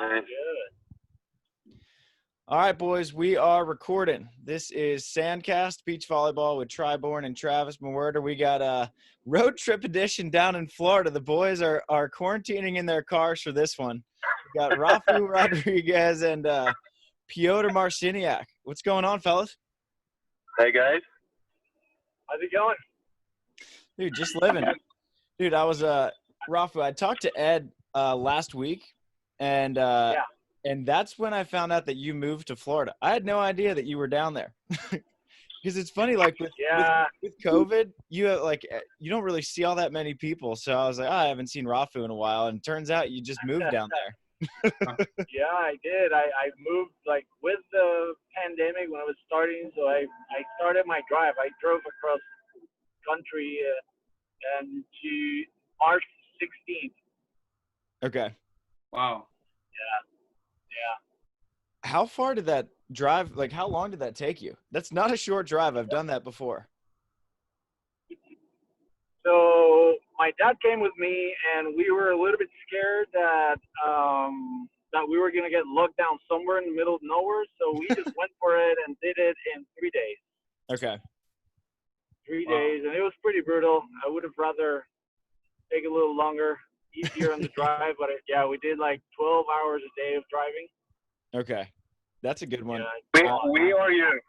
Nice. Good. All right, boys, we are recording. This is SANDCAST Beach Volleyball with Bourne and Travis Mewhirter. We got a road trip edition down in Florida. The boys are quarantining in their cars for this one. We got Rafu Rodriguez and Piotr Marciniak. What's going on, fellas? Hey, guys. How's it going? Dude, just living. Dude, I was Rafu, I talked to Ed last week, and that's when I found out that you moved to Florida. I had no idea that you were down there. Because it's funny, like with COVID, you don't really see all that many people. So I was like, I haven't seen Rafu in a while, and it turns out you just moved down there. Yeah, I did. I moved like with the pandemic when it was starting. So I started my drive. I drove across country and to March 16th. Okay. Wow. Yeah. How far did that drive? Like, how long did that take you? That's not a short drive. I've done that before. So my dad came with me, and we were a little bit scared that we were gonna get locked down somewhere in the middle of nowhere. So we just went for it and did it in 3 days. Okay. 3 days, and it was pretty brutal. I would have rather take a little longer, easier on the drive, but we did like 12 hours a day of driving. Okay, that's a good one. Yeah. We or you?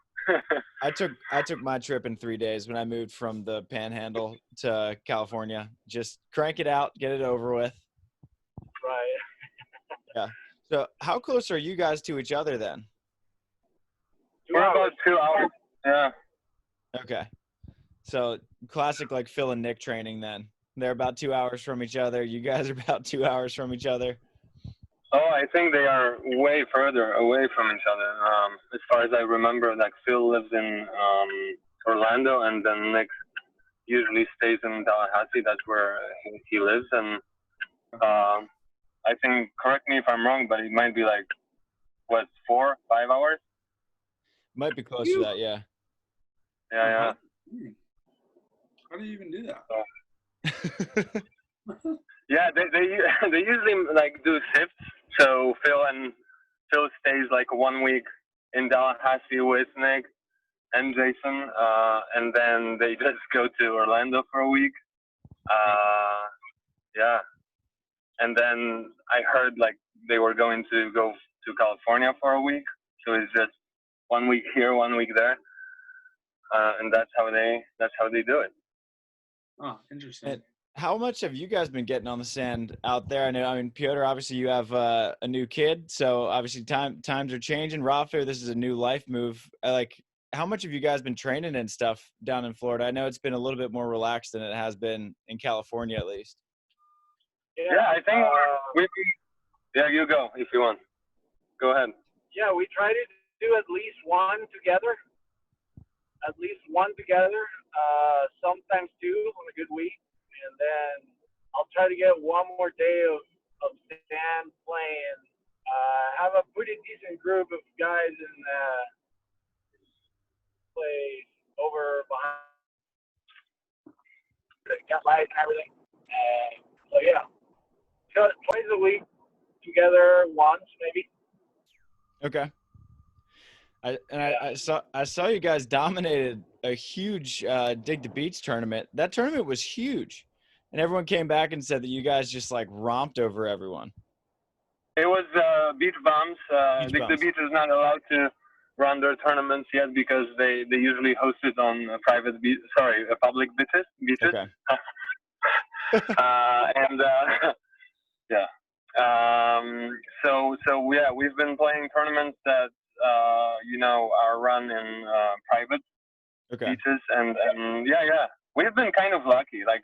I took my trip in 3 days when I moved from the Panhandle to California. Just crank it out, get it over with. Right. Yeah. So how close are you guys to each other then? We're about 2 hours. Yeah. Okay. So classic like Phil and Nick training then. They're about 2 hours from each other. You guys are about 2 hours from each other. Oh, I think they are way further away from each other. As far as I remember, like Phil lives in Orlando, and then Nick usually stays in Tallahassee. That's where he lives. And I think, correct me if I'm wrong, but it might be like, 4, 5 hours? Might be close to that, yeah. Yeah. How do you even do that? Yeah, they usually like do shifts. So Phil stays like 1 week in Tallahassee with Nick and Jason, and then they just go to Orlando for a week. Yeah, and then I heard like they were going to go to California for a week. So it's just 1 week here, 1 week there, and that's how they do it. Oh, interesting. And how much have you guys been getting on the sand out there? I mean, Piotr, obviously you have a new kid, so obviously times are changing. Rafu, this is a new life move. Like, how much have you guys been training and stuff down in Florida? I know it's been a little bit more relaxed than it has been in California, at least. Yeah, I think you go if you want. Go ahead. Yeah, we try to do at least one together. Sometimes two on a good week. And then I'll try to get one more day of sand playing. Have a pretty decent group of guys in play over behind. Got lights and everything. So yeah, twice a week together, once maybe. Okay. I saw you guys dominated a huge Dig the Beach tournament. That tournament was huge. And everyone came back and said that you guys just like romped over everyone. It was beach bums. Dig the Beach is not allowed to run their tournaments yet because they usually host it on public beaches. Okay. Yeah. So we've been playing tournaments that are run in private beaches, and we've been kind of lucky, like,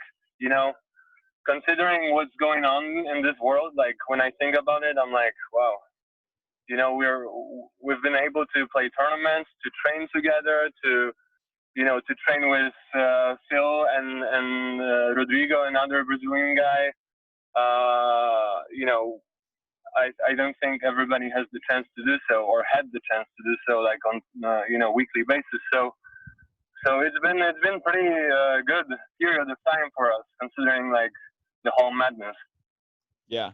considering what's going on in this world. Like, when I think about it, I'm like, wow, we've been able to play tournaments, to train together, to train with Phil and Rodrigo, another Brazilian guy. I don't think everybody has the chance to do so, or had the chance to do so, like on weekly basis. So it's been pretty good period of time for us, considering like the whole madness. Yeah,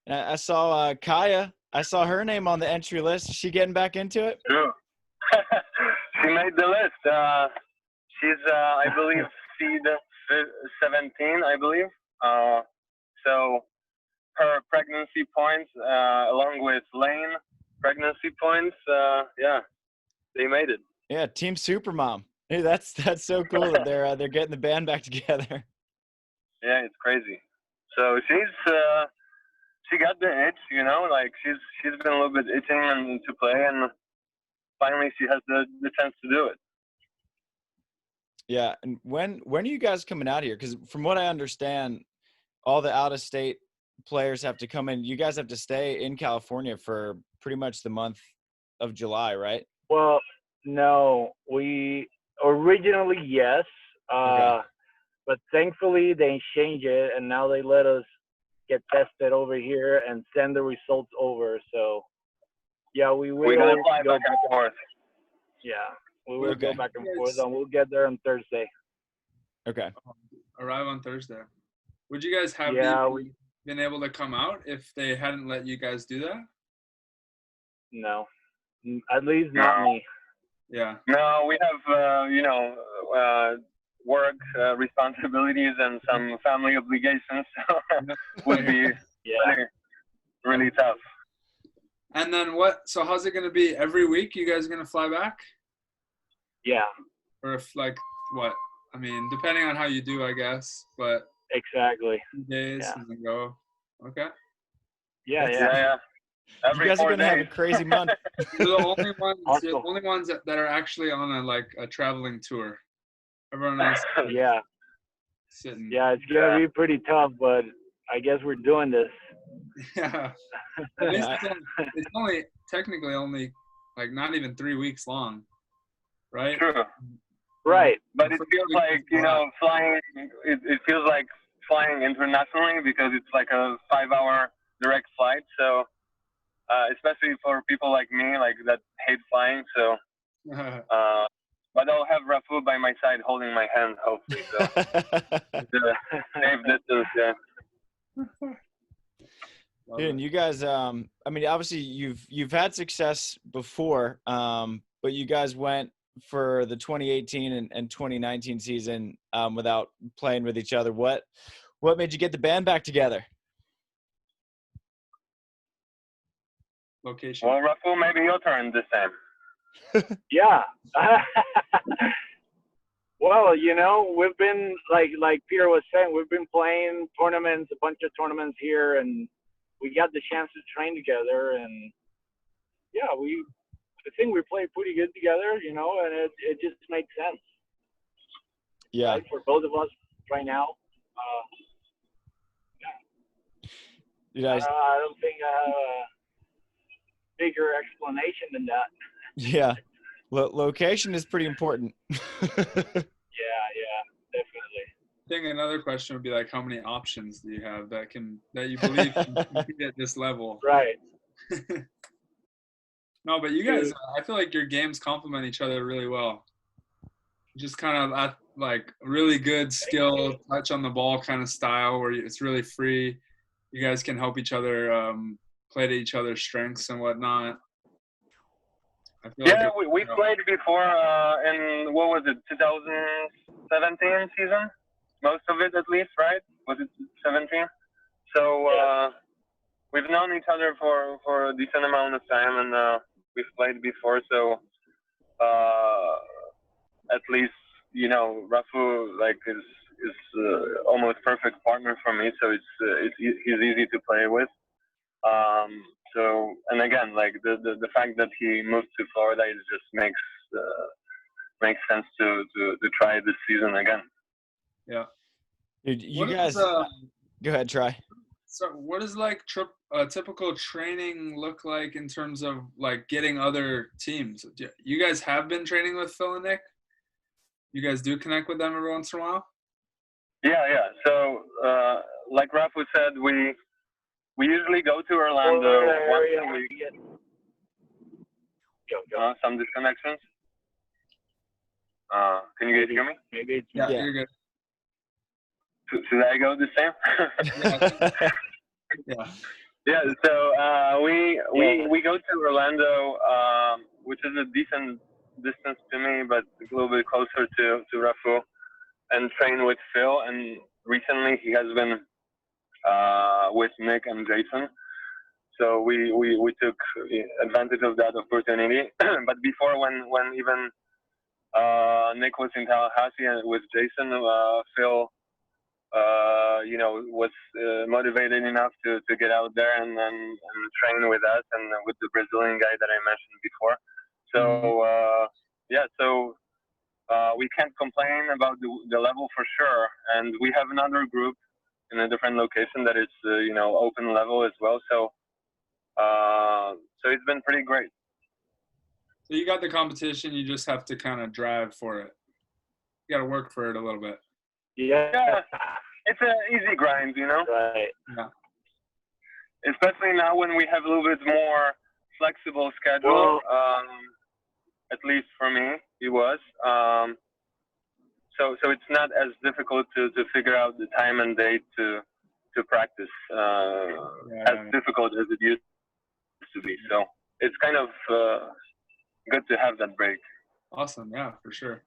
and I saw Kaya I saw her name on the entry list. Is she getting back into it? True. She made the list. She's, I believe, seed 17, I believe. So her pregnancy points, along with Lane pregnancy points, yeah, they made it. Yeah, Team Supermom. Hey, that's so cool that they're getting the band back together. Yeah, it's crazy. So she got the itch, you know, like she's been a little bit itching to play, and finally she has the chance to do it. Yeah, and when are you guys coming out here? Because from what I understand, all the out-of-state players have to come in. You guys have to stay in California for pretty much the month of July, right? Well, no, we originally, yes. Okay. But thankfully they changed it, and now they let us get tested over here and send the results over. So, yeah, we will don't fly go back and forth. Yeah, we will Okay. go back and forth, and we'll get there on Thursday. Okay. Arrive on Thursday. Would you guys have been able to come out if they hadn't let you guys do that? No, at least not me. Yeah. No, we have, work responsibilities and some family obligations. So would be really tough. And then so how's it going to be every week? You guys are going to fly back? Yeah. Or if what? I mean, depending on how you do, I guess, but exactly. 2 days and then go. Okay. Yeah. You guys are going to have a crazy month. You're the only ones that are actually on a traveling tour. Everyone else sitting. Yeah, it's going to be pretty tough, but I guess we're doing this. Yeah. At least it's only technically only not even 3 weeks long, right? True. Right. But it feels like, flying, it feels like flying internationally because it's like a 5-hour direct flight. So, especially for people like me, that hate flying. So, but I'll have Rafu by my side holding my hand, hopefully. So, safe distance, yeah. Dude, and you guys, I mean, obviously you've had success before, but you guys went for the 2018 and 2019 season without playing with each other. What made you get the band back together? Location. Well, Rafu, maybe your turn this time. Yeah. Well, we've been like Peter was saying, we've been playing tournaments, a bunch of tournaments here, and we got the chance to train together, and I think we play pretty good together, and it just makes sense. Yeah. Right, for both of us right now. I don't think I have a bigger explanation than that. Yeah. Location is pretty important. Yeah, definitely. I think another question would be how many options do you have that you believe can compete at this level? Right. No, but you guys, I feel like your games complement each other really well. Just kind of really good skill, touch on the ball kind of style where it's really free. You guys can help each other play to each other's strengths and whatnot. We played before in, what was it, 2017 season? Most of it, at least, right? Was it 17? So we've known each other for a decent amount of time, and we've played before. So at least, Rafu is almost perfect partner for me. So he's easy to play with. So, and again, the fact that he moved to Florida, it just makes sense to try this season again. Yeah. Dude, you guys, go ahead, try. So what does typical training look like in terms of getting other teams? You guys have been training with Phil and Nick? You guys do connect with them every once in a while? Yeah. So, like Rafu said, we usually go to Orlando once a week. Some disconnections. Can you guys hear me? Maybe it's yeah, you're good. Should I go the same? Yeah. Yeah, so we go to Orlando, which is a decent distance to me, but a little bit closer to Rafu, and train with Phil. And recently he has been with Nick and Jason. So we took advantage of that opportunity. But before, when even Nick was in Tallahassee and with Jason, Phil, was motivated enough to get out there and train with us and with the Brazilian guy that I mentioned before. So so we can't complain about the level for sure. And we have another group in a different location that is open level as well. So it's been pretty great. So you got the competition, you just have to kind of drive for it. You got to work for it a little bit. Yeah, it's an easy grind, Right. Yeah. Especially now when we have a little bit more flexible schedule. At least for me, it was. So it's not as difficult to figure out the time and date to practice. As difficult as it used to be. So it's kind of good to have that break. Awesome, yeah, for sure.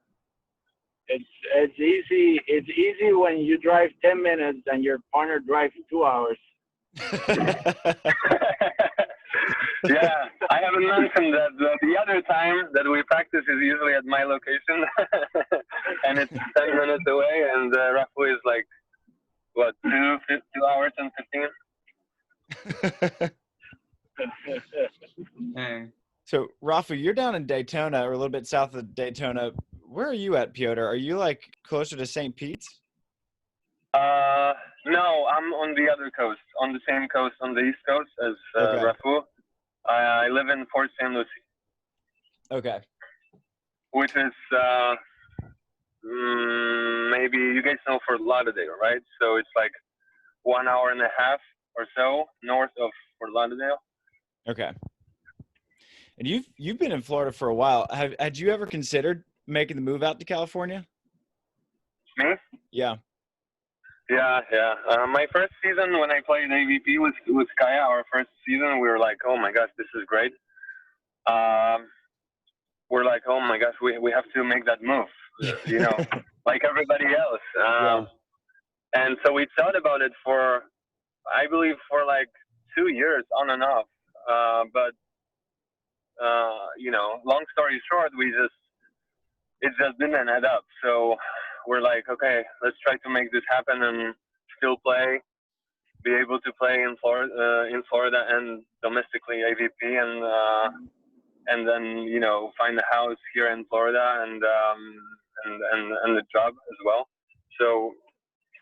It's easy. It's easy when you drive 10 minutes and your partner drives 2 hours. Yeah, I haven't mentioned that the other time that we practice is usually at my location, and it's 10 minutes away, and Rafu is like, what, 2 hours and 15? Dang. So, Rafu, you're down in Daytona, or a little bit south of Daytona. Where are you at, Piotr? Are you like closer to St. Pete's? No, I'm on the other coast, on the same coast, on the East Coast as Rafu. I live in Port St. Lucie. Okay. Which is maybe, you guys know Fort Lauderdale, right? So it's like 1.5 hours or so north of Fort Lauderdale. Okay. And you've been in Florida for a while. Had you ever considered making the move out to California? Me? Yeah. Yeah. My first season when I played AVP with Kaya, our first season, we were like, oh my gosh, this is great. We're like, oh my gosh, we have to make that move, like everybody else. Yeah. And so we thought about it for like 2 years on and off. But long story short, it just didn't add up. So we're like, okay, let's try to make this happen and still be able to play in Florida and domestically AVP, and then find a house here in Florida and the job as well. So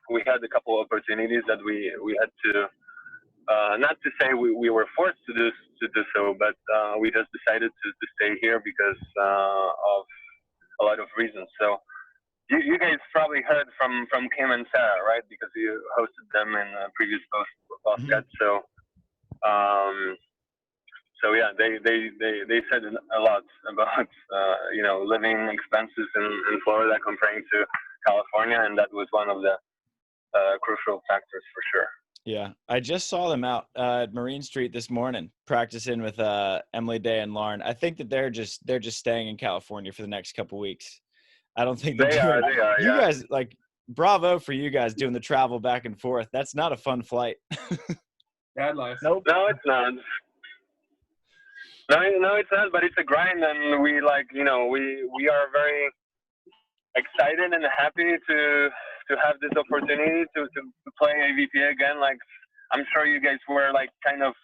we had a couple of opportunities that we had to. Not to say we were forced to do so, but we just decided to stay here because of a lot of reasons. So you guys probably heard from Kim and Sarah, right? Because you hosted them in a previous podcast. So yeah, they said a lot about living expenses in Florida comparing to California, and that was one of the crucial factors for sure. Yeah, I just saw them out at Marine Street this morning practicing with Emily Day and Lauren. I think that they're just staying in California for the next couple weeks. I don't think they are. You guys, like, bravo for you guys doing the travel back and forth. That's not a fun flight. Bad life. Nope. No, it's not. No, it's not. But it's a grind, and we we are very excited and happy to have this opportunity to play AVP again. Like, I'm sure you guys were like kind of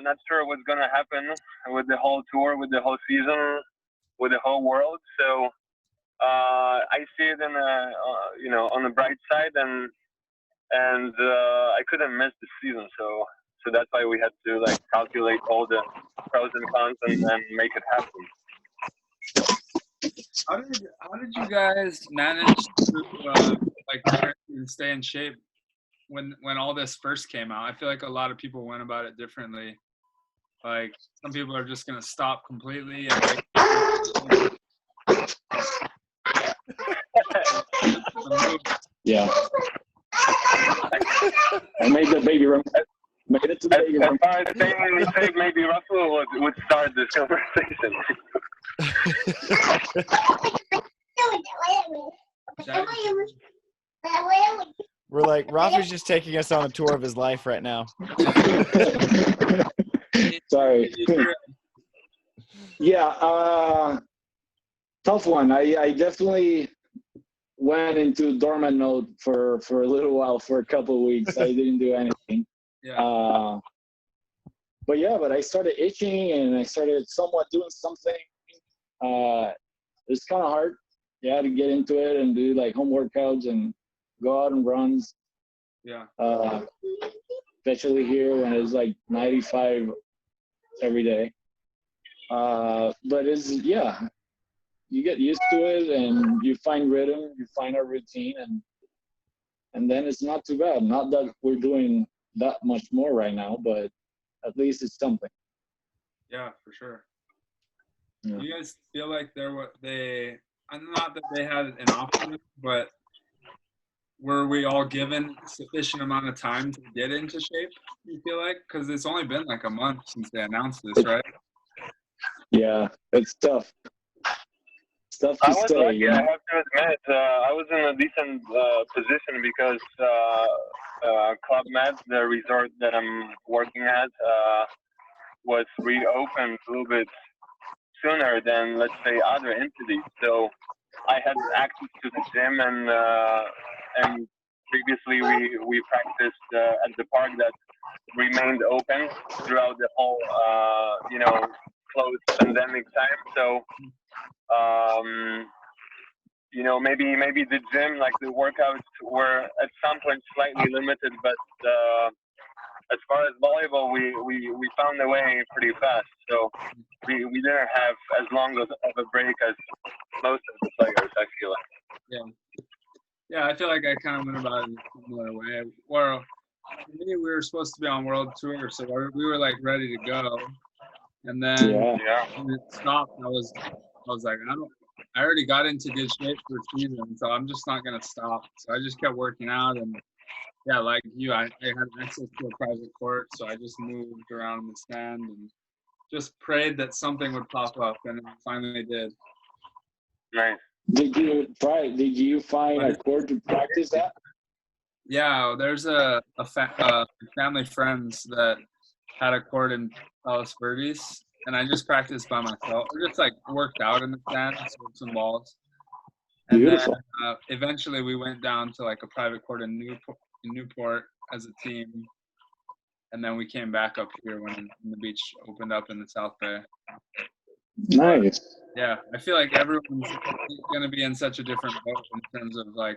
not sure what's gonna happen with the whole tour, with the whole season, with the whole world. So I see it in on the bright side, and I couldn't miss the season. So that's why we had to like calculate all the pros and cons and make it happen. How did you guys manage to train and stay in shape when all this first came out? I feel like a lot of people went about it differently. Like, some people are just gonna stop completely. Yeah. I made the baby room. Made it to the Vegas. As far as staying safe, maybe Rafu would start this conversation. We're like, Rafu's just taking us on a tour of his life right now. Sorry. Yeah, tough one. I definitely went into dormant mode for a little while, for a couple of weeks. I didn't do anything. Yeah. But I started itching and I started somewhat doing something. It's kind of hard. You had to get into it and do like home workouts and go out and runs. Yeah. Especially here when it's like 95 every day. But you get used to it and you find rhythm, you find a routine, and then it's not too bad. Not that we're doing that much more right now, but at least it's something. Yeah, for sure. Yeah. Do you guys feel like not that they had an option, but were we all given sufficient amount of time to get into shape, you feel like? Because it's only been like a month since they announced this, right? Yeah, it's tough. It's tough to I was stay. lucky, I have to admit. I was in a decent position because Club Med, the resort that I'm working at, was reopened a little bit sooner than, let's say, other entities. So I had access to the gym, and previously we practiced at the park that remained open throughout the whole closed pandemic time. So maybe the gym, like the workouts, were at some point slightly limited, but as far as volleyball, we found a way pretty fast. So we didn't have as long of a break as most of the players, I feel like. Yeah, I feel like I kind of went about it in a similar way. Well, for me, we were supposed to be on World Tour, so we were like ready to go. And then when it stopped, I was like, I already got into good shape for season, so I'm just not gonna stop. So I just kept working out, and yeah, like you, I had access to a private court, so I just moved around in the stand and just prayed that something would pop up, and it finally did. Nice. Did you find a court to practice that? Yeah, there's a family friends that had a court in Palos Verdes, and I just practiced by myself. I just like worked out in the stand, with some balls. And Beautiful. then eventually we went down to like a private court in Newport as a team, and then we came back up here when the beach opened up in the South Bay. Nice. Yeah, I feel like everyone's going to be in such a different boat in terms of like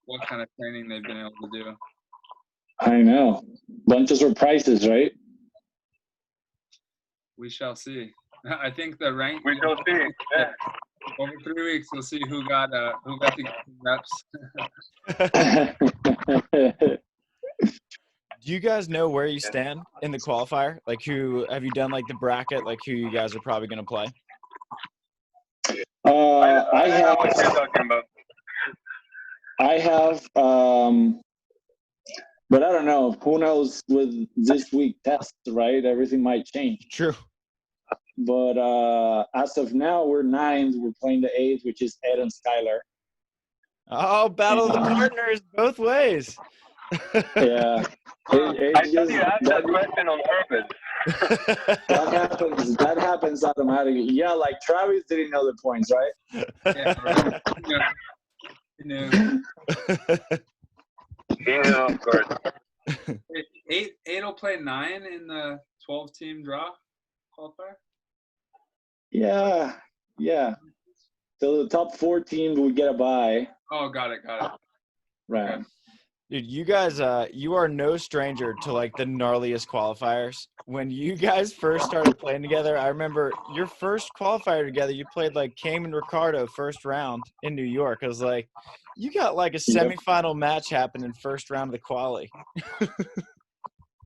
what kind of training they've been able to do. I know. Bunch of surprises, right? We shall see. I think the rank. We shall see. Yeah. Over 3 weeks, we'll see who got to get some reps. Do you guys know where you stand in the qualifier? Like, who have you done like the bracket? Like, who you guys are probably going to play? I have. What you're talking about. I have, but I don't know. Who knows with this week tests, right? Everything might change. True. But as of now, we're 9th. We're playing the 8th, which is Ed and Skylar. Oh, battle of the partners both ways. Yeah. I thought you asked that question on purpose. That happens automatically. Yeah, like Travis didn't know the points, right? Yeah, Yeah, of course. 8 will play 9 in the 12-team draw qualifier. Yeah. So the top 4 teams would get a bye. Oh, got it. Right. Okay. Dude, you guys, you are no stranger to like the gnarliest qualifiers. When you guys first started playing together, I remember your first qualifier together, you played like Cayman Ricardo first round in New York. I was like, you got like a semifinal match happening first round of the quali.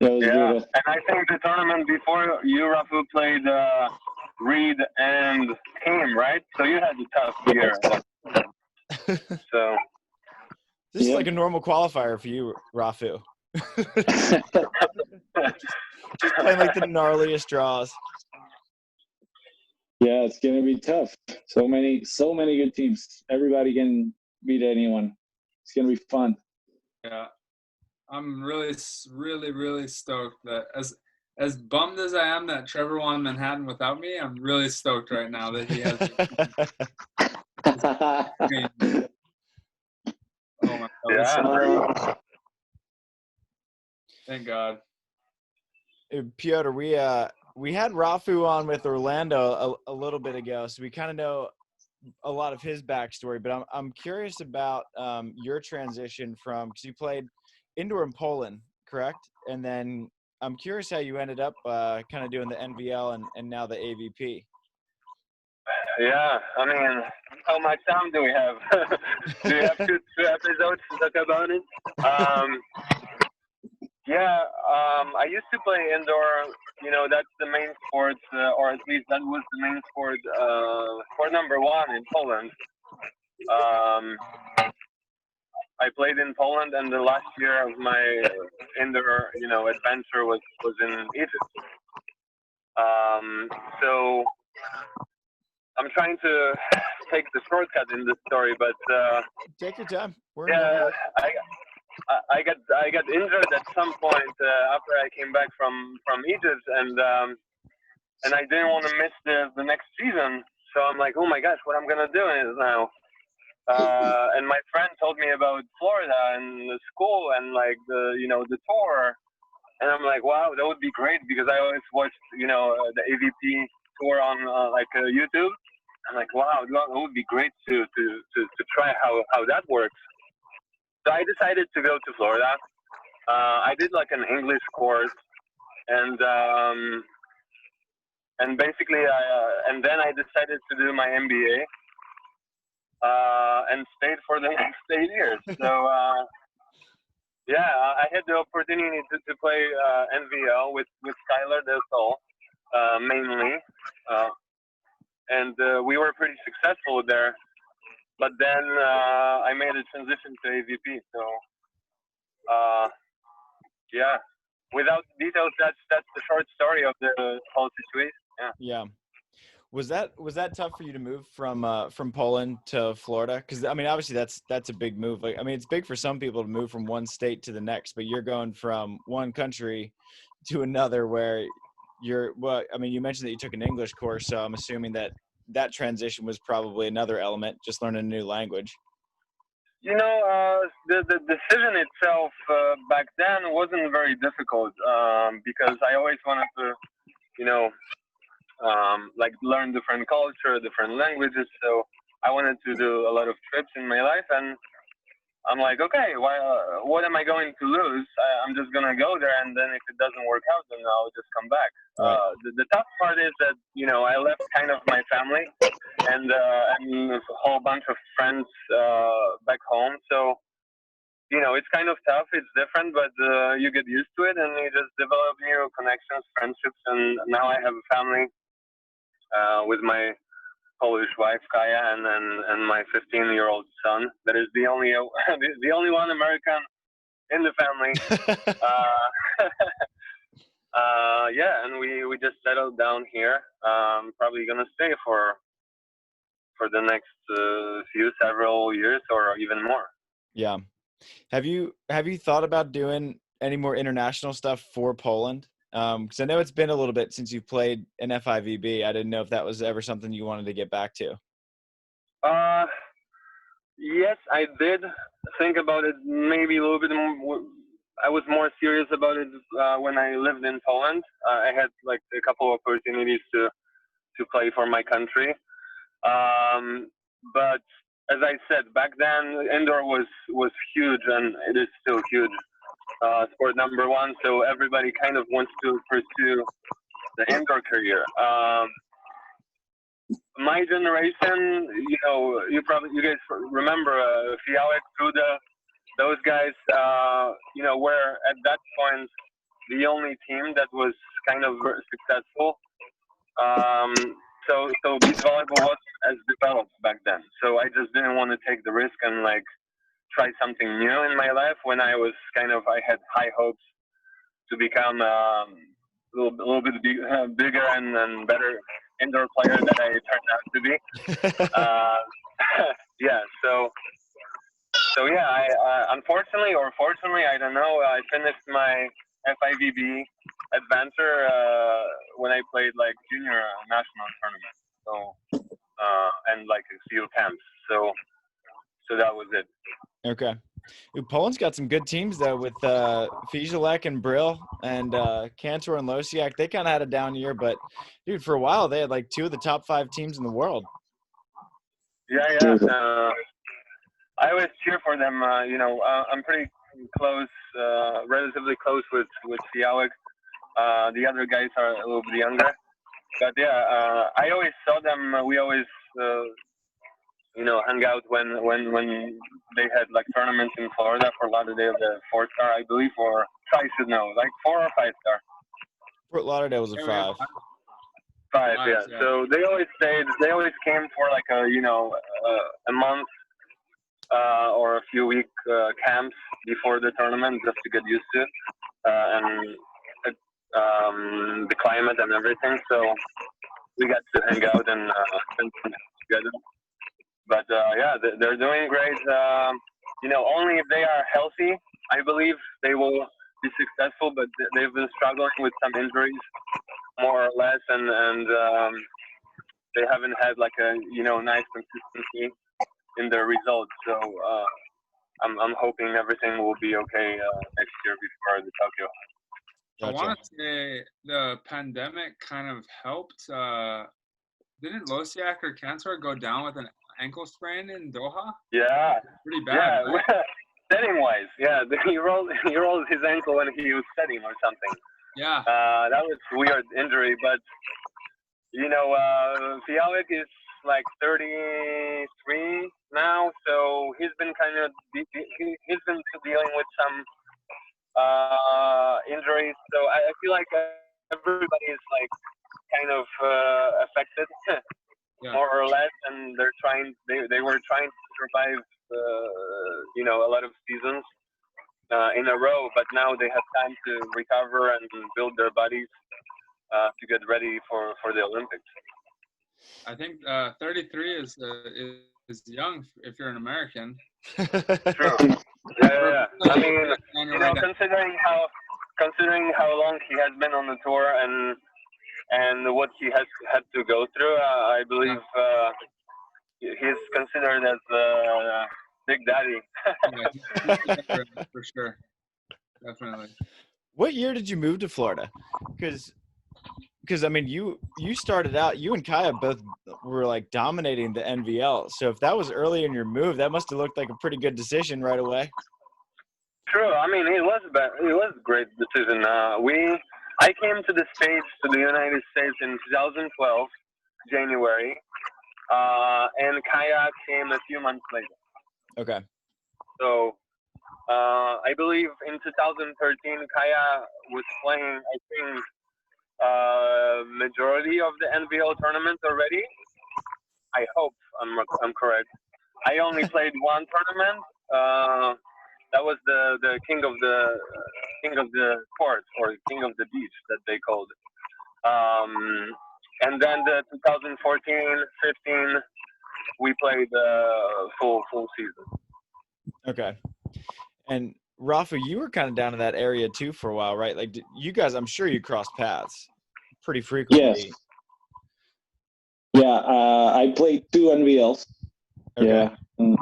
Yeah, and I think the tournament before you, Rafu, played Reed and Kim, right? So you had a tough year. So this is like a normal qualifier for you, Rafu. Just playing like the gnarliest draws. Yeah, it's gonna be tough. So many good teams. Everybody can beat anyone. It's gonna be fun. Yeah, I'm really stoked that as bummed as I am that Trevor won Manhattan without me, I'm really stoked right now that he has. Oh my God! Yeah. Thank God. Piotr, we had Rafu on with Orlando a little bit ago, so we kind of know a lot of his backstory. But I'm curious about your transition from, because you played indoor in Poland, correct? And then I'm curious how you ended up kind of doing the NVL and now the AVP. Yeah, I mean, how much time do we have? Do we have two episodes to talk about it? I used to play indoor. You know, that's the main sport, or at least that was the main sport, sport number one in Poland. I played in Poland, and the last year of my indoor, adventure was in Egypt. So I'm trying to take the shortcut in this story, but take your time. I got injured at some point after I came back from Egypt, and I didn't want to miss the next season. So I'm like, oh my gosh, what I'm gonna do is now. And my friend told me about Florida and the school and like the tour, and I'm like, wow, that would be great because I always watched the AVP tour on YouTube. I'm like, wow, that would be great to try how that works. So I decided to go to Florida. I did like an English course, and basically, and then I decided to do my MBA, and stayed for the next 8 years. So I had the opportunity to play NVL with Skylar Del Sol, mainly, and we were pretty successful there. But then I made a transition to AVP. So without details, that's the short story of the whole situation. Yeah. Was that tough for you to move from Poland to Florida? Because I mean, obviously that's a big move. Like, I mean, it's big for some people to move from one state to the next, but you're going from one country to another where you mentioned that you took an English course, so I'm assuming that transition was probably another element, just learning a new language. The decision itself back then wasn't very difficult because I always wanted to, learn different culture, different languages. So I wanted to do a lot of trips in my life, and I'm like, okay, what am I going to lose? I'm just gonna go there, and then if it doesn't work out, then I'll just come back. Right. The tough part is that I left kind of my family and a whole bunch of friends back home. So it's kind of tough. It's different, but you get used to it, and you just develop new connections, friendships, and now I have a family with my Polish wife Kaya and my 15-year-old son. That is the only one American in the family. And we just settled down here. Probably gonna stay for the next several years or even more. Yeah. Have you thought about doing any more international stuff for Poland? Because I know it's been a little bit since you played in FIVB. I didn't know if that was ever something you wanted to get back to. Yes, I did think about it maybe a little bit more. I was more serious about it when I lived in Poland. I had like a couple of opportunities to play for my country. But as I said, back then indoor was huge, and it is still huge. Sport number one, so everybody kind of wants to pursue the indoor career. My generation, you guys remember Fialek, Kuda, those guys, were at that point the only team that was kind of successful. So beach volleyball was as developed back then. So I just didn't want to take the risk and try something new in my life when I had high hopes to become a little bit bigger and better indoor player that I turned out to be. Yeah, so yeah, I unfortunately or fortunately, I don't know, I finished my FIVB adventure when I played like junior national tournament. So and like a few camps. So that was it. Okay. Poland's got some good teams though with Fijalek and Brill and Cantor and Losiak. They kind of had a down year, but dude, for a while they had like 2 of the top 5 teams in the world. Yeah. I always cheer for them. I'm pretty close, relatively close with Fijalek. The other guys are a little bit younger, but yeah, I always saw them. We always hung out when they had like tournaments in Florida for Lauderdale, the 4-star, I believe, or I should know, like 4 or 5-star. Fort Lauderdale was a 5. 5, yeah. So they always stayed. They always came for like a month or a few week camps before the tournament just to get used to it and the climate and everything. So we got to hang out and spend time together. But yeah, they're doing great. Only if they are healthy, I believe they will be successful. But they've been struggling with some injuries, more or less, and they haven't had like a nice consistency in their results. So I'm hoping everything will be okay next year before the Tokyo. Gotcha. I want to say the pandemic kind of helped. Didn't Losiak or Cantor go down with an ankle sprain in Doha? Yeah. Pretty bad. Yeah. Right? Setting-wise, yeah. He rolled his ankle when he was setting or something. Yeah. That was a weird injury, but Fijalek is like 33 now, so he's been he's been dealing with some injuries. So I feel like everybody is like kind of affected. Yeah. More or less, and they were trying to survive a lot of seasons in a row, but now they have time to recover and build their bodies to get ready for the Olympics. I think 33 is young if you're an American. True. Yeah. I mean, considering how long he has been on the tour and what he has had to go through, I believe he's considered as Big Daddy. Yeah, for sure. Definitely. What year did you move to Florida? Because I mean, you started out, you and Kaya both were like dominating the NVL. So if that was early in your move, that must have looked like a pretty good decision right away. True. I mean, it was a great decision. I came to the the United States in 2012, January, and Kaya came a few months later. Okay. So I believe in 2013, Kaya was playing, I think, majority of the NVL tournament already. I hope I'm correct. I only played one tournament. That was the king of the court, or king of the beach that they called it. And then the 2014-15 we played full season. Okay. And Rafu, you were kind of down in that area too for a while, right? Like you guys, I'm sure you crossed paths pretty frequently. Yes. Yeah, I played 2 NVLs. Okay. Yeah,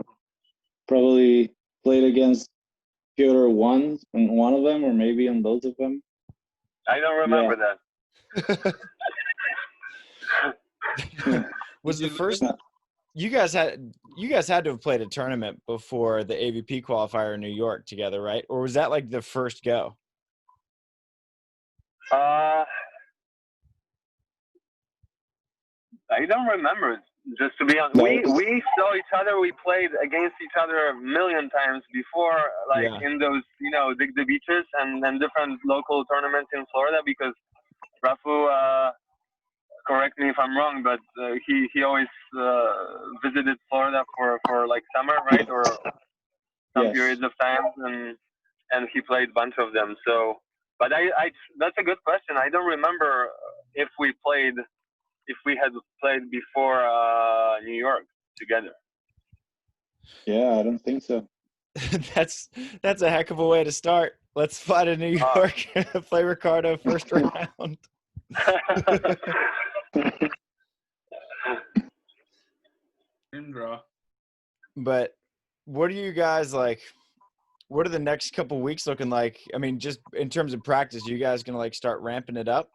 probably played against Piotr once in one of them, or maybe on both of them. I don't remember that. Was the first you guys had to have played a tournament before the AVP qualifier in New York together, right? Or was that like the first go? I don't remember. Just to be honest, we saw each other. We played against each other a million times before, in those the beaches and different local tournaments in Florida. Because Rafu, correct me if I'm wrong, but he always visited Florida for like summer, right, or some periods of time, and he played a bunch of them. So But that's a good question. I don't remember if we had played before New York together. Yeah, I don't think so. That's a heck of a way to start. Let's fly to New York, play Ricardo first round. But what are you guys like? What are the next couple weeks looking like? I mean, just in terms of practice, are you guys gonna like start ramping it up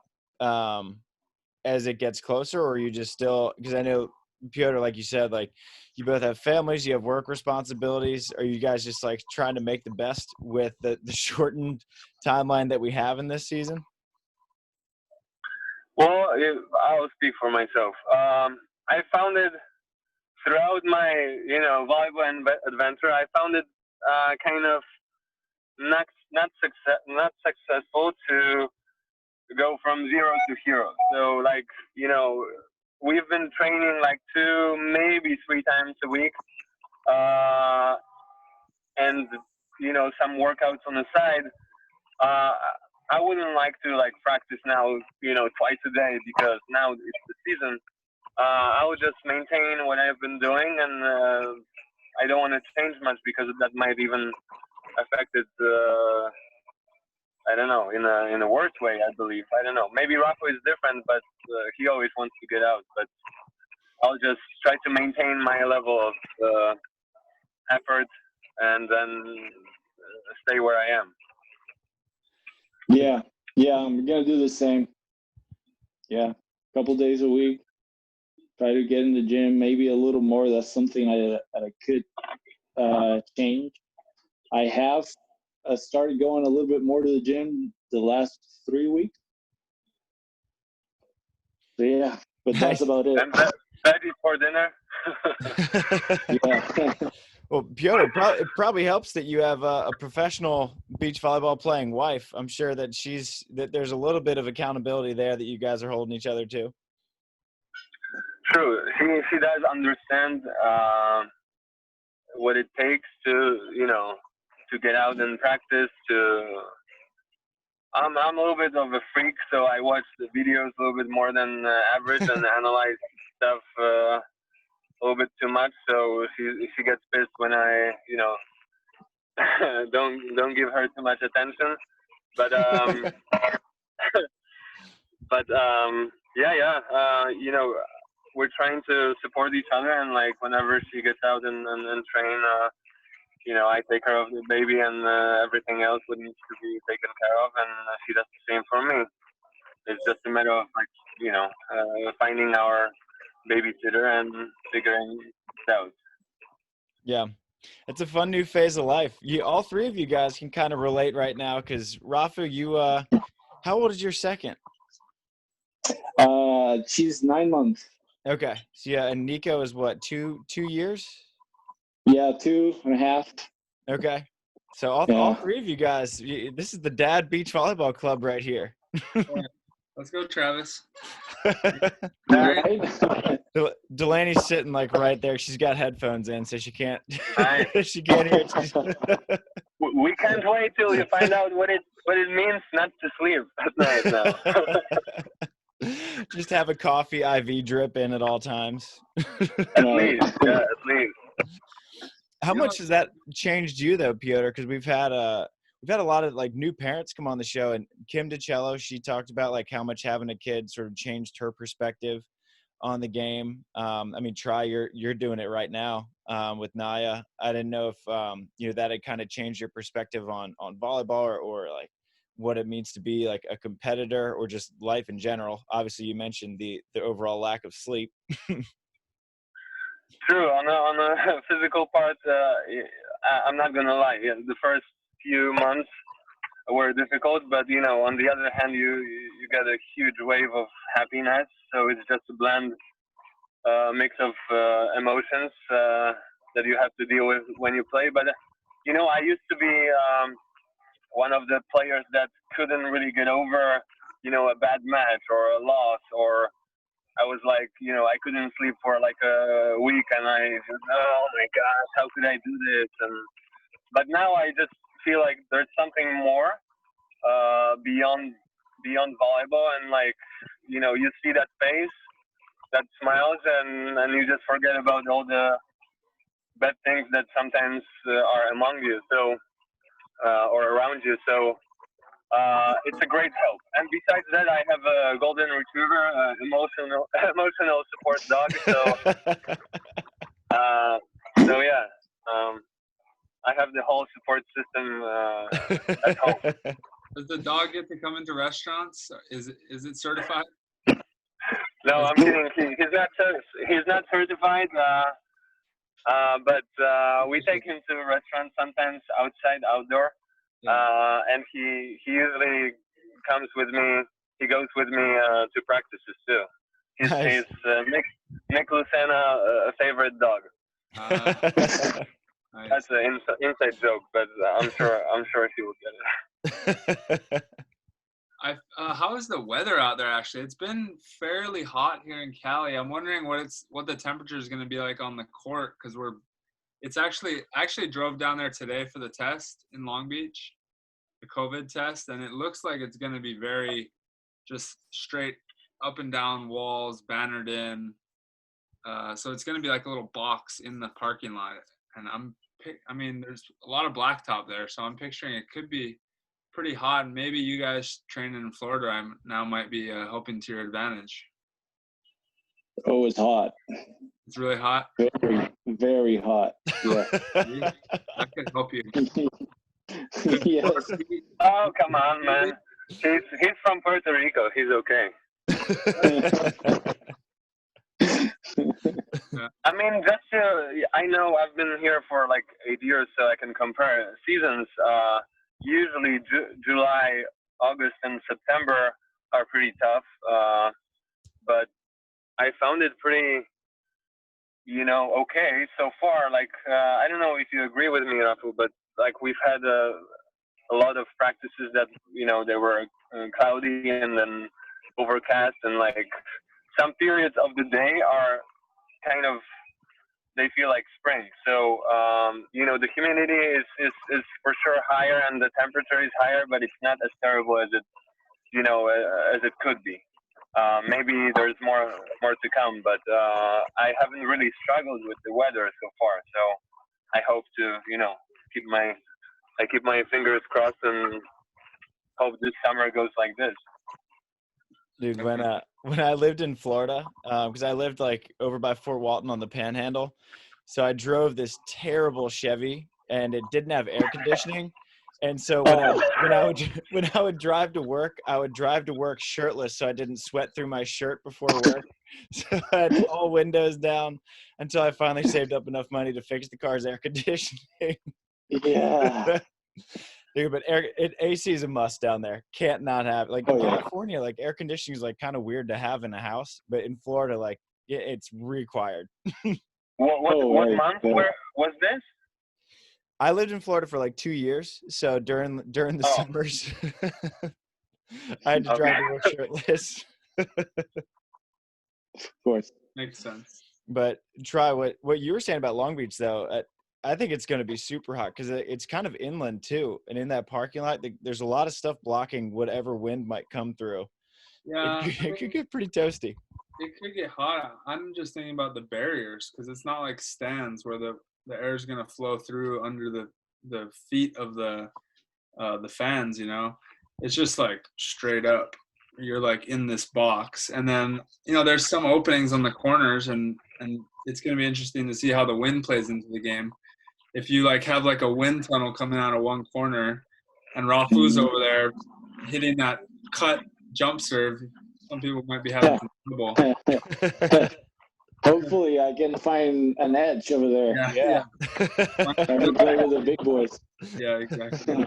as it gets closer, or are you just still? Because I know Piotr, like you said, like you both have families, you have work responsibilities. Are you guys just like trying to make the best with the shortened timeline that we have in this season? Well, I'll speak for myself. I found it throughout my, volleyball adventure. I found it kind of not successful to go from zero to hero. So, like, we've been training like 2, maybe 3 times a week, and some workouts on the side. I wouldn't like to like practice now, twice a day, because now it's the season. I would just maintain what I've been doing, and I don't want to change much because that might even affect it. I don't know, in a worse way, I believe. I don't know. Maybe Rafu is different, but he always wants to get out. But I'll just try to maintain my level of effort and then stay where I am. Yeah, I'm gonna do the same. Yeah, a couple days a week. Try to get in the gym, maybe a little more. That's something I could change. I have started going a little bit more to the gym the last 3 weeks. So yeah, but that's about it. And ready for dinner. Yeah. Well, Piotr, it probably helps that you have a professional beach volleyball playing wife. I'm sure that there's a little bit of accountability there that you guys are holding each other to. True. She does understand what it takes to get out and practice. I'm a little bit of a freak, so I watch the videos a little bit more than average and analyze stuff a little bit too much. So she gets pissed when I don't give her too much attention. But we're trying to support each other, and like whenever she gets out and train, I take care of the baby and everything else that needs to be taken care of, and she does the same for me. It's just a matter of like finding our babysitter and figuring it out. Yeah, it's a fun new phase of life. All 3 of you guys can kind of relate right now, because Rafu, you how old is your second? She's 9 months. Okay, so yeah, and Nico is what, 2 years? Yeah, 2.5. Okay, so all 3 of you guys, this is the Dad Beach Volleyball Club right here. Let's go, Travis. Delaney's sitting like right there. She's got headphones in, so she can't. She can't hear it. We can't wait till you find out what it means not to sleep at night now. Just have a coffee IV drip in at all times. At least. How much has that changed you though, Piotr? Because we've had a lot of like new parents come on the show, and Kim DiCello, she talked about like how much having a kid sort of changed her perspective on the game. I mean, you're doing it right now with Naya. I didn't know if that had kind of changed your perspective on volleyball or like what it means to be like a competitor or just life in general. Obviously, you mentioned the overall lack of sleep. True. On the physical part, I'm not gonna lie. Yeah, the first few months were difficult, but on the other hand, you get a huge wave of happiness. So it's just a blend mix of emotions that you have to deal with when you play. But I used to be one of the players that couldn't really get over a bad match or a loss, or I was like, I couldn't sleep for like a week, and I just, oh my gosh, how could I do this? But now I just feel like there's something more beyond volleyball, and like, you know, you see that face that smiles, and you just forget about all the bad things that sometimes are among you, so or around you. So it's a great help. And besides that, I have a golden retriever, emotional support dog. So yeah, I have the whole support system at home. Does the dog get to come into restaurants? Is it certified? No, I'm kidding. He's not certified. But we take him to restaurants sometimes, outdoor. And he usually comes with me. He goes with me to practices too. He's Nick Lucena, a favorite dog. Nice. That's an inside joke, but I'm sure he will get it. How is the weather out there? Actually, it's been fairly hot here in Cali. I'm wondering what the temperature is going to be like on the court, because I actually drove down there today for the test in Long Beach, the COVID test, and it looks like it's going to be very just straight up and down walls, bannered in. So it's going to be like a little box in the parking lot, and there's a lot of blacktop there, so I'm picturing it could be pretty hot, and maybe you guys training in Florida now might be helping to your advantage. Oh, it's hot. It's really hot. Very, very hot. Yeah. I could help you. Yes. Oh, come on, man. He's from Puerto Rico. He's okay. I mean, I know I've been here for like 8 years, so I can compare seasons. Usually July, August, and September are pretty tough. But I found it pretty, okay so far. Like, I don't know if you agree with me, Rafu, but like we've had a lot of practices that, they were cloudy and then overcast, and like some periods of the day are kind of, they feel like spring. So, the humidity is for sure higher and the temperature is higher, but it's not as terrible as it, as it could be. Maybe there's more to come, but I haven't really struggled with the weather so far. So I hope to, keep my fingers crossed and hope this summer goes like this. Dude, when I lived in Florida, because I lived like over by Fort Walton on the Panhandle, so I drove this terrible Chevy, and it didn't have air conditioning. And so when I would drive to work, I would drive to work shirtless, so I didn't sweat through my shirt before work. So I had all windows down until I finally saved up enough money to fix the car's air conditioning. Yeah. Dude, but AC is a must down there. Can't not have. Like in California, like air conditioning is like kind of weird to have in a house, but in Florida, like it's required. What month? Where was this? I lived in Florida for like 2 years, so during the summers, I had to drive to work shirtless. Of course, makes sense. But try what you were saying about Long Beach, though. I think it's going to be super hot because it's kind of inland too, and in that parking lot, there's a lot of stuff blocking whatever wind might come through. Yeah, it could get pretty toasty. It could get hot. I'm just thinking about the barriers, because it's not like stands where the air is going to flow through under the feet of the fans. It's just like straight up. You're like in this box, and then there's some openings on the corners, and it's going to be interesting to see how the wind plays into the game. If you like have like a wind tunnel coming out of one corner, and Rafu's over there hitting that cut jump serve, some people might be having trouble. Hopefully, I can find an edge over there. Yeah. I can play with the big boys. Yeah, exactly.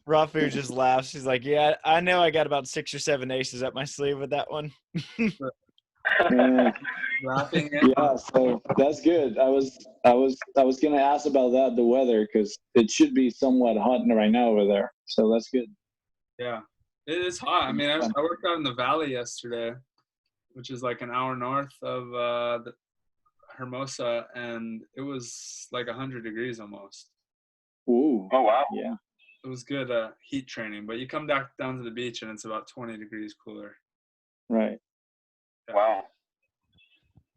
Rafu just laughs. She's like, "Yeah, I know. I got about 6 or 7 aces up my sleeve with that one." Yeah, so that's good. I was gonna ask about that, the weather, because it should be somewhat hot right now over there. So that's good. Yeah, it is hot. I mean, I worked out in the valley yesterday, which is like an hour north of Hermosa, and it was like 100 degrees almost. Ooh. Oh wow. Yeah. it was good heat training. But you come back down to the beach and it's about 20 degrees cooler. Right. Wow.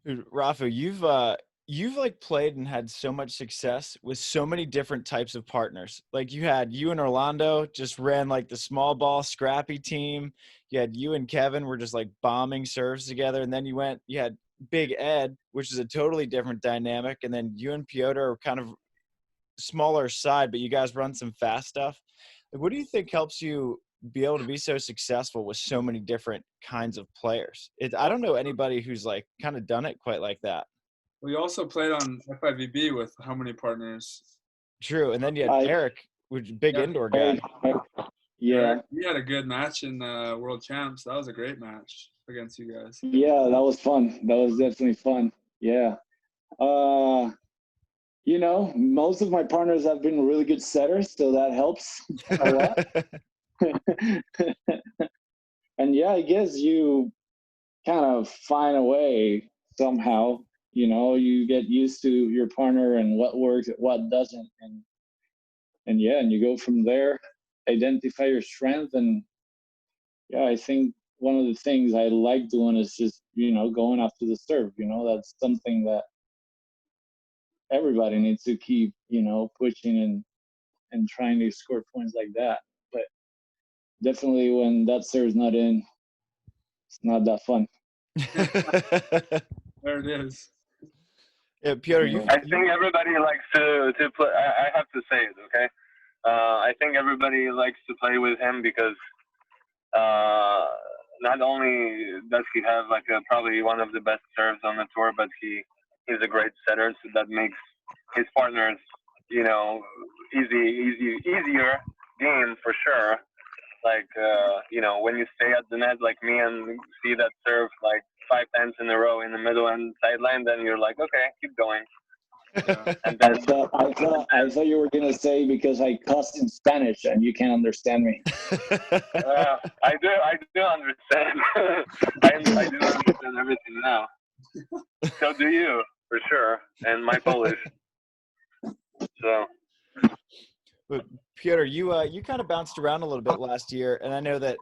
Dude, Rafu, you've like played and had so much success with so many different types of partners. Like you and Orlando just ran like the small ball scrappy team. You had you and Kevin were just like bombing serves together, and then you had Big Ed, which is a totally different dynamic, and then you and Piotr are kind of smaller side, but you guys run some fast stuff. Like, what do you think helps you be able to be so successful with so many different kinds of players? I don't know anybody who's like kind of done it quite like that. We also played on FIVB with how many partners? True. And then you had Eric, which is a big indoor guy. Yeah. We had a good match in World Champs. That was a great match against you guys. Yeah, that was fun. That was definitely fun. Yeah. You know, most of my partners have been really good setters, so that helps a lot. And yeah, I guess you kind of find a way somehow. You know, you get used to your partner and what works, what doesn't, and you go from there. Identify your strength, and yeah, I think one of the things I like doing is just, you know, going after the serve. You know, that's something that everybody needs to keep, you know, pushing and trying to score points like that. But definitely when that serve's not in, it's not that fun. There it is. Yeah, Piotr, I think everybody likes to play. I have to say it, okay? I think everybody likes to play with him because not only does he have like probably one of the best serves on the tour, but he's a great setter, so that makes his partners, you know, easier game for sure. Like, you know, when you stay at the net like me and see that serve like 5 times in a row in the middle and sideline, then you're like, okay, keep going. Yeah. And then I thought you were gonna say because I cuss in Spanish and you can't understand me. I do understand. I do understand everything now. So do you, for sure, and my Polish. So. But Piotr, you kind of bounced around a little bit last year, and I know that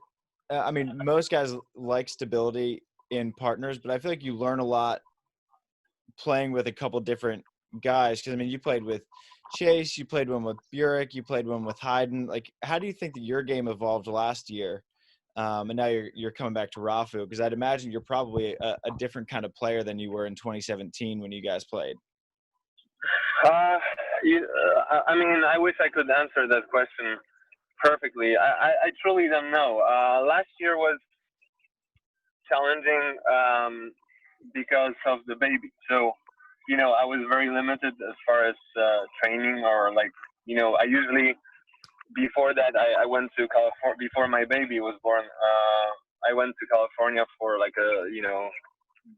I mean most guys like stability in partners, but I feel like you learn a lot playing with a couple different guys. Because I mean, you played with Chase, you played one with Burek, you played one with Hayden. Like, how do you think that your game evolved last year? And now you're coming back to Rafu, because I'd imagine you're probably a different kind of player than you were in 2017 when you guys played. I mean, I wish I could answer that question perfectly. I truly don't know. Last year was challenging because of the baby. So, you know, I was very limited as far as training, or like, you know, I usually, before that, I went to California, before my baby was born, I went to California for like a, you know,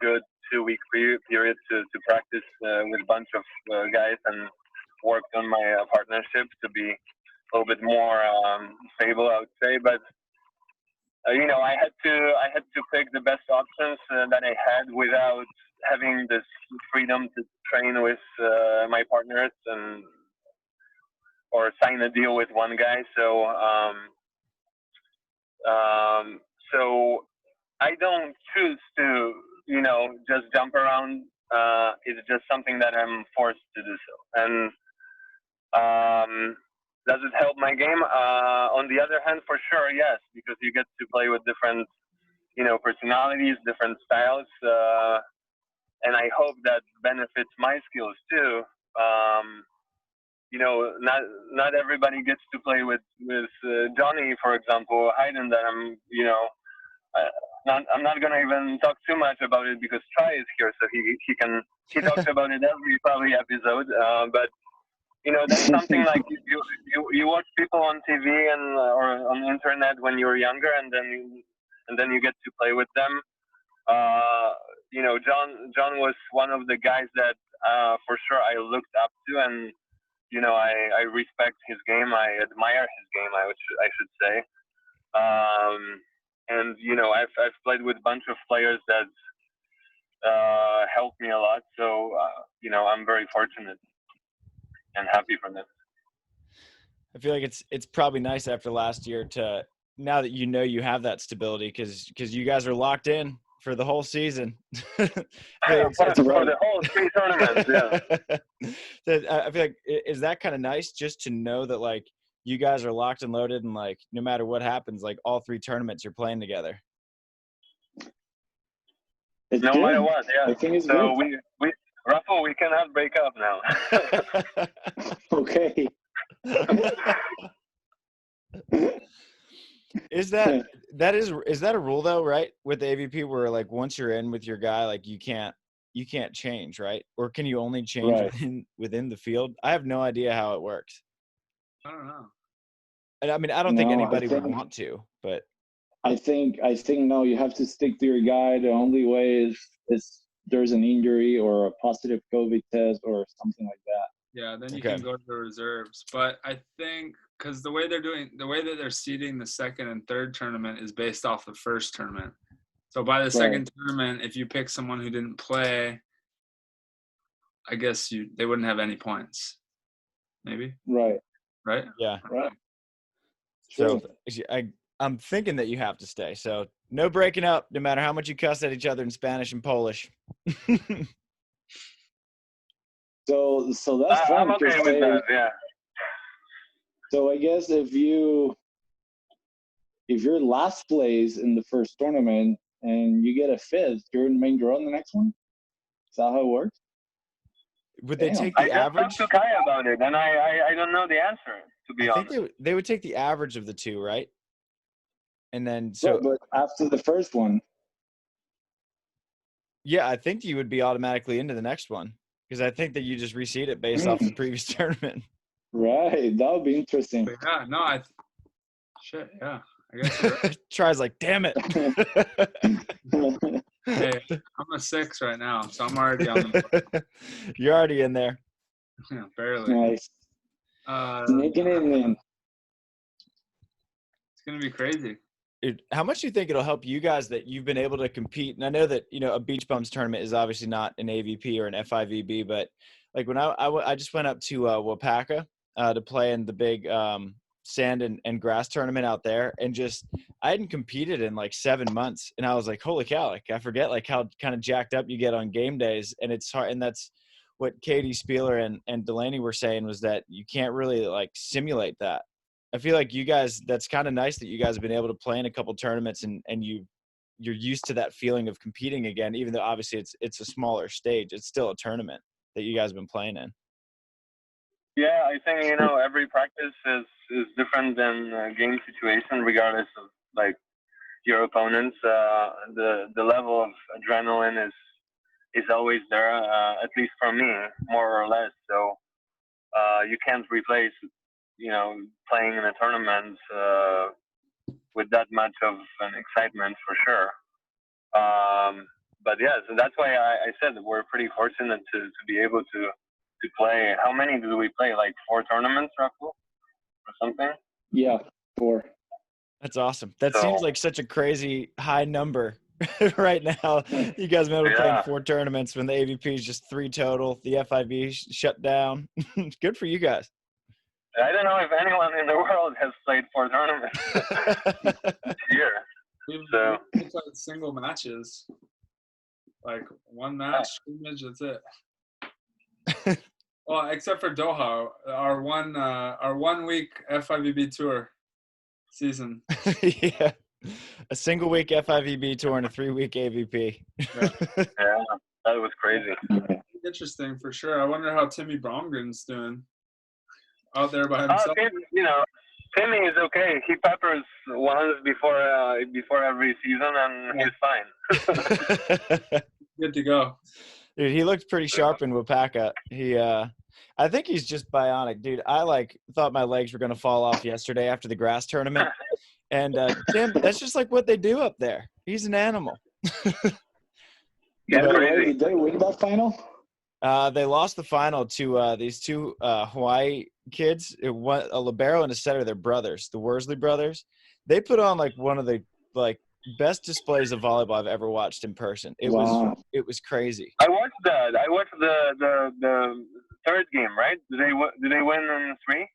good 2-week period to practice with a bunch of guys, and worked on my partnership to be a little bit more stable, I would say. But you know, I had to pick the best options that I had without having this freedom to train with my partners or sign a deal with one guy. So so I don't choose to, you know, just jump around. It's just something that I'm forced to do so. And does it help my game? On the other hand, for sure, yes, because you get to play with different, you know, personalities, different styles, and I hope that benefits my skills too. You know, not everybody gets to play with Johnny, for example, Hayden. That I'm, you know, I'm not gonna even talk too much about it because Try is here, so he talks about it every probably episode. But you know, that's something like you watch people on TV and or on the internet when you're younger, and then you get to play with them. You know, John was one of the guys that for sure I looked up to, and you know, I respect his game. I admire his game. I should say. And you know, I've played with a bunch of players that helped me a lot. So you know, I'm very fortunate and happy for them. I feel like it's probably nice after last year to now that you have that stability because you guys are locked in for the whole season. For the whole 3 tournaments, yeah. I feel like is that kind of nice just to know that like you guys are locked and loaded and like no matter what happens, like all 3 tournaments you're playing together. It's no good. matter what, yeah. I think it's so good. we Rafu, we cannot break up now. Okay. Is that a rule though, right? With the AVP where like once you're in with your guy, like you can't change, right? Or can you only change within the field? I have no idea how it works. I don't know. And I mean, I don't think anybody would want to, but I think no, you have to stick to your guy. The only way is there's an injury or a positive COVID test or something like that. Yeah, then you can go to the reserves. But I think because the way that they're seeding the second and third tournament is based off the first tournament. So by the second tournament, if you pick someone who didn't play, I guess they wouldn't have any points. Maybe. Right. Yeah. Right. So I'm thinking that you have to stay. So no breaking up, no matter how much you cuss at each other in Spanish and Polish. So that's fun. I'm okay with that, yeah. So I guess if you're last place in the first tournament and you get a 5th, you're in the main draw in the next one? Is that how it works? Would they take the average? I just talked to Kai about it, and I don't know the answer, to be honest. I think they would take the average of the 2, right? And then but after the first one. Yeah, I think you would be automatically into the next one because I think that you just reseed it based off the previous tournament. Right, that would be interesting. But yeah, no, yeah. I guess you're right. Tries like, damn it. Hey, I'm a 6 right now, so I'm already on the You're already in there. Yeah, barely. Nice. Sneaking in then. It's gonna be crazy. How much do you think it'll help you guys that you've been able to compete? And I know that, a beach bums tournament is obviously not an AVP or an FIVB, but like when I just went up to Pakka to play in the big sand and grass tournament out there, and just I hadn't competed in like 7 months, and I was like, holy cow, like I forget like how kind of jacked up you get on game days, and it's hard. And that's what Katie Spieler and Delaney were saying, was that you can't really like simulate that. I feel like you guys, that's kind of nice that you guys have been able to play in a couple tournaments and you're used to that feeling of competing again, even though obviously it's a smaller stage. It's still a tournament that you guys have been playing in. Yeah, I think, every practice is different than game situation, regardless of like your opponents. The level of adrenaline is always there, at least for me, more or less. So you can't replace playing in a tournament with that much of an excitement, for sure. But yeah, so that's why I said that we're pretty fortunate to be able to play. How many do we play? Like 4 tournaments, roughly, or something? Yeah, 4. That's awesome. That seems like such a crazy high number right now. You guys have been able to play in 4 tournaments when the AVP is just 3 total. The FIV shut down. Good for you guys. I don't know if anyone in the world has played 4 tournaments this year. We played single matches, like 1 match, scrimmage. That's it. Well, except for Doha, our 1 week FIVB tour season. Yeah, a single week FIVB tour and a 3-week AVP. Yeah, that was crazy. Interesting for sure. I wonder how Timmy Bromgren's doing out there by himself. Timmy is okay. He peppers once before every season, and he's fine. Good to go. Dude, he looked pretty sharp in Pakka. I think he's just bionic, dude. I thought my legs were gonna fall off yesterday after the grass tournament, and Tim, that's just like what they do up there. He's an animal. Yeah, crazy. Did they win that final? They lost the final to these 2 Hawaii kids. A libero and a setter. They're brothers, the Worsley brothers. They put on like one of the best displays of volleyball I've ever watched in person. It was crazy. I watched that. I watched the 3rd game. Right? Did they win in 3?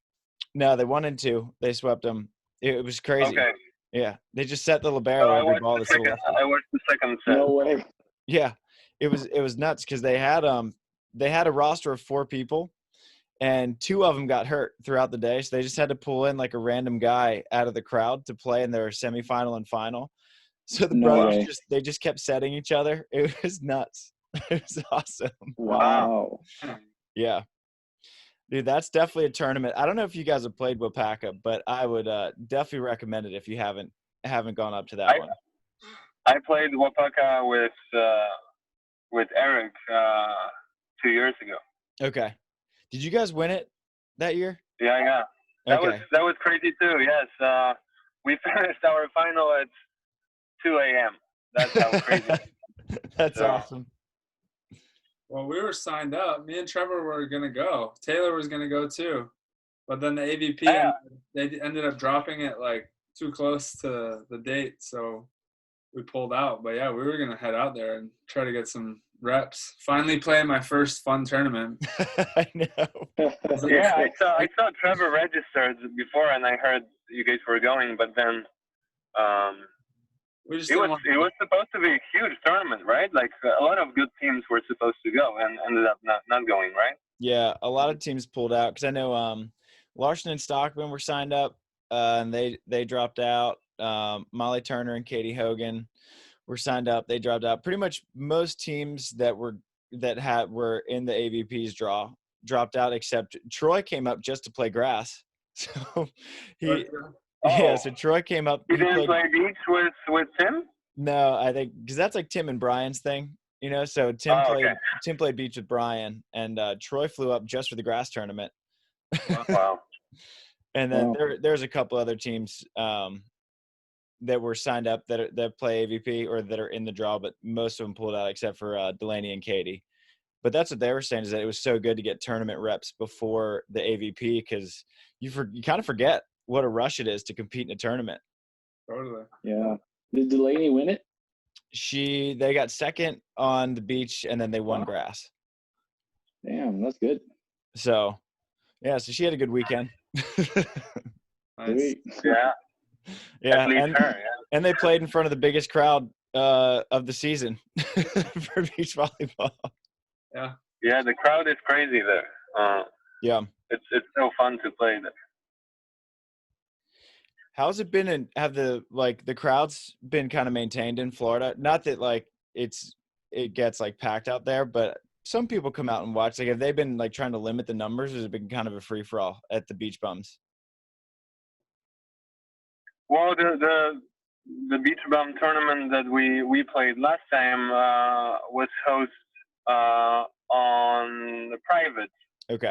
No, they 1-2. They swept them. It was crazy. Okay. Yeah, they just set the libero every ball that's left. I watched the second set. No way. Yeah, it was nuts because they had a roster of 4 people, and 2 of them got hurt throughout the day, so they just had to pull in like a random guy out of the crowd to play in their semifinal and final. So the brothers just kept setting each other. It was nuts. It was awesome. Wow. Yeah. Dude, that's definitely a tournament. I don't know if you guys have played with Pakka, but I would definitely recommend it if you haven't gone up to that one. I played Wapaka with Eric 2 years ago. Okay. Did you guys win it that year? Yeah. That was crazy too. Yes. We finished our final at 2 a.m. That's how crazy. That's awesome. Well, we were signed up. Me and Trevor were gonna go. Taylor was gonna go too, but then the AVP they ended up dropping it like too close to the date, so we pulled out. But yeah, we were gonna head out there and try to get some reps. Finally, playing my first fun tournament. I know. Yeah, I saw Trevor registered before, and I heard you guys were going, but then it was supposed to be a huge tournament, right? Like a lot of good teams were supposed to go and ended up not going, right? Yeah, a lot of teams pulled out because I know Larson and Stockman were signed up, and they dropped out. Molly Turner and Katie Hogan were signed up. They dropped out. Pretty much most teams that were in the AVP's draw dropped out, except Troy came up just to play grass. So so Troy came up. He didn't play beach with Tim? No, I think because that's like Tim and Brian's thing, you know. So Tim played beach with Brian, and Troy flew up just for the grass tournament. Wow. And then there's a couple other teams that were signed up that play AVP or that are in the draw, but most of them pulled out except for Delaney and Katie. But that's what they were saying, is that it was so good to get tournament reps before the AVP because you kind of forget what a rush it is to compete in a tournament. Totally. Yeah. Did Delaney win it? They got second on the beach, and then they won grass. Damn, that's good. So, yeah, so she had a good weekend. Nice. Yeah. Yeah, and they played in front of the biggest crowd of the season for beach volleyball. Yeah, the crowd is crazy there. Yeah. It's so fun to play there. How's it been? And have the crowds been kind of maintained in Florida? Not that it gets like packed out there, but some people come out and watch. Like, have they been like trying to limit the numbers, or has it been kind of a free for all at the beach bums? Well, the beach bum tournament that we played last time was hosted on the private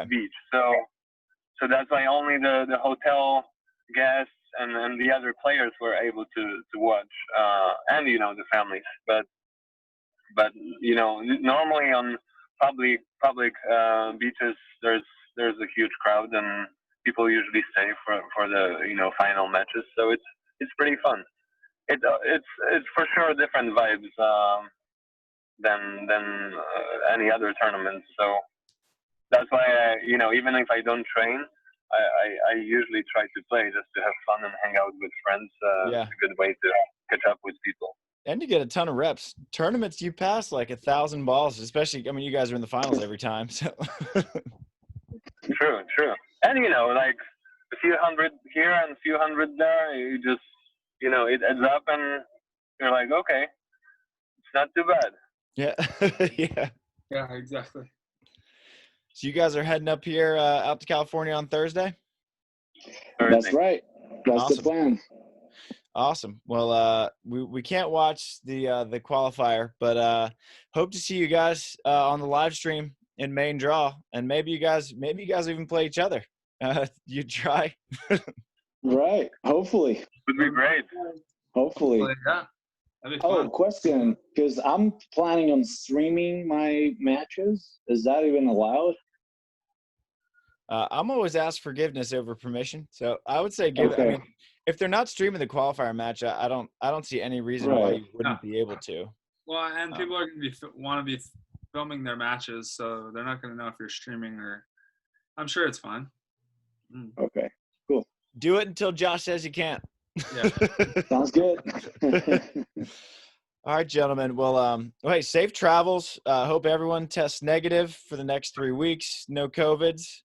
beach. So that's why only the hotel guests and the other players were able to watch, and the families. But normally on public beaches there's a huge crowd, and people usually stay for the final matches. So it's pretty fun. It's for sure different vibes than any other tournament. So that's why even if I don't train, I usually try to play just to have fun and hang out with friends. It's a good way to catch up with people. And you get a ton of reps. Tournaments, you pass like 1,000 balls, especially, I mean, you guys are in the finals every time. So. True. And, like a few hundred here and a few hundred there, you just, it adds up and you're like, okay, it's not too bad. Yeah. Yeah, exactly. So you guys are heading up here out to California on Thursday? That's right. That's awesome. The plan. Awesome. Well, we can't watch the qualifier, but hope to see you guys on the live stream in main draw, and maybe you guys even play each other. You try. Right. Hopefully. Would be great. Hopefully. Yeah. That'd be fun. Question, because I'm planning on streaming my matches. Is that even allowed? I'm always asked forgiveness over permission, so I would say give. Okay. I mean, if they're not streaming the qualifier match, I don't see any reason why you wouldn't be able to. Well, and people are going to want to be filming their matches, so they're not going to know if you're streaming or. I'm sure it's fun. Okay. Do it until Josh says you can't. Yeah. Sounds good. All right, gentlemen. Well, hey, safe travels. Hope everyone tests negative for the next 3 weeks. No COVIDs.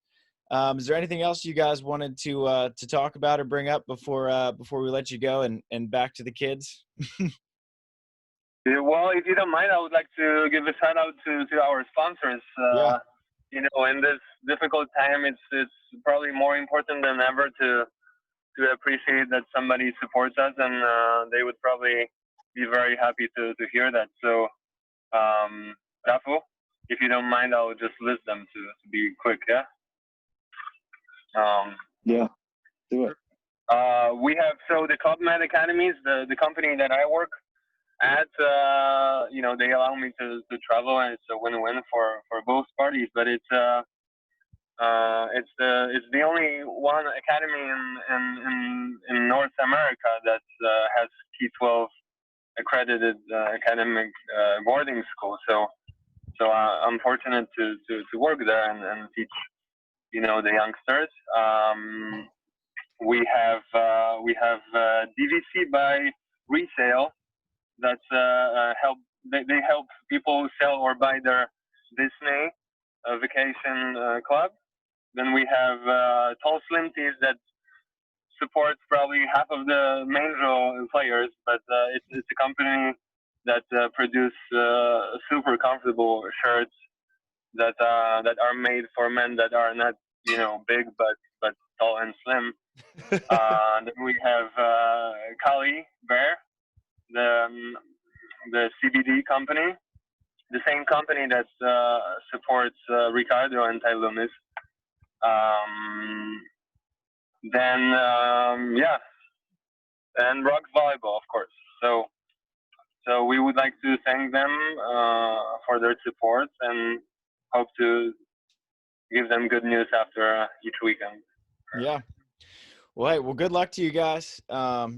Is there anything else you guys wanted to talk about or bring up before we let you go and back to the kids? Yeah, well, if you don't mind, I would like to give a shout out to our sponsors. Yeah. You know, in this difficult time, it's probably more important than ever to appreciate that somebody supports us, and they would probably be very happy to hear that. So, Rafu, if you don't mind, I'll just list them to be quick, yeah? Yeah, do it. We have, so the Club Med Academies, the company that I work at, you know, they allow me to travel, and it's a win-win for both parties, but it's the only one academy in North America that has T12 accredited academic boarding school. So I'm fortunate to work there and teach, you know, the youngsters. We have DVC by Resale. That's they help people sell or buy their Disney vacation club. Then we have Tall Slim Tees that supports probably half of the main draw players, but it's a company that produce super comfortable shirts that are made for men that are not, you know, big but tall and slim. Then we have Kali Bear, the CBD company, the same company that supports Ricardo and Ty Loomis. Then and Rock Volleyball, of course. So we would like to thank them for their support and hope to give them good news after each weekend. Yeah. Well, hey, good luck to you guys.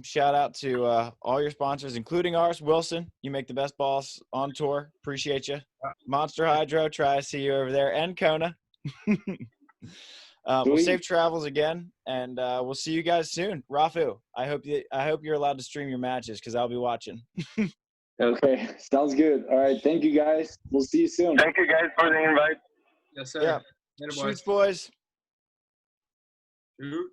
Shout out to all your sponsors, including ours, Wilson. You make the best balls on tour. Appreciate you. Monster Hydro, try to see you over there, and Kona. Well, safe travels again, and we'll see you guys soon. Rafu, I hope you're allowed to stream your matches because I'll be watching. Okay, sounds good. All right, thank you guys. We'll see you soon. Thank you guys for the invite. Yes, sir. Yeah. Later, Shoots, boys. Shoot.